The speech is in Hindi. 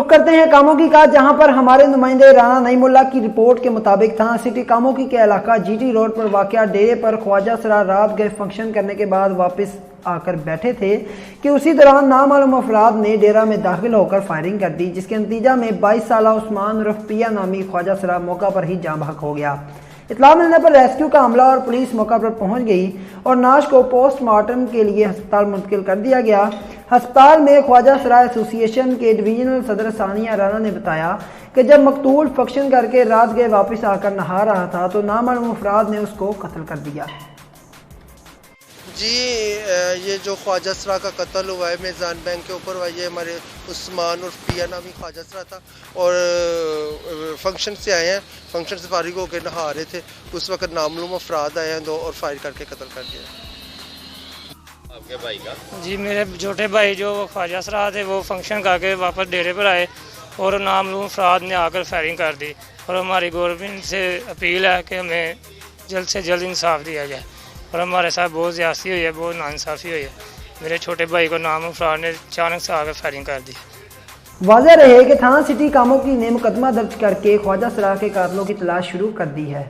रुख करते हैं कामोकी का, जहां पर हमारे नुमाइंदे राना नईमुल्ला की रिपोर्ट के मुताबिक थाना सिटी कामोकी के इलाका जीटी रोड पर वाक़या डेरे पर ख्वाजा सरा रात गए फंक्शन करने के बाद वापस आकर बैठे थे कि उसी दौरान नामालूम अफराद ने डेरा में दाखिल होकर फायरिंग कर दी, जिसके नतीजा में 22 साला उस्मान उर्फ पिया नामी ख्वाजा सरा मौका पर ही जाँ बहक हो गया। इतला मिलने पर रेस्क्यू का अमला और पुलिस मौका पर पहुंच गई और नाश को पोस्टमार्टम के लिए अस्पताल मुंतकिल कर दिया गया। अस्पताल में ख्वाजा सरा एसोसिएशन के डिवीजनल सदर सानिया राना ने बताया कि जब मकतूल फंक्शन करके रात गए वापस आकर नहा रहा था तो नामालूम अफराद ने उसको कत्ल कर दिया। जी, ये जो ख्वाजा सरा का कत्ल हुआ है मेज़ान बैंक के ऊपर हुआ, ये हमारे उस्मान और पिया नामी ख्वाजा सरा था और फंक्शन से आए हैं। फंक्शन से फारिग होकर नहा रहे थे, उस वक्त नामालूम अफराद आए हैं दो और फायर करके कत्ल कर दिया। आपके भाई का? जी, मेरे छोटे भाई जो ख्वाजा सरा थे वो फंक्शन करके वापस डेरे पर आए और नामालूम अफराद ने आकर फायरिंग कर दी और हमारी गवर्नमेंट से अपील है कि हमें जल्द से जल्द इंसाफ दिया जाए और हमारे साथ बहुत ज़्यादती हुई है, बहुत नाइंसाफ़ी हुई है। मेरे छोटे भाई को नाम अफराद ने अचानक से आकर फायरिंग कर दी। वाज़ेह रहे कि थाना सिटी कामोकी ने मुकदमा दर्ज करके ख्वाजा सरा के कातलों की तलाश शुरू कर दी है।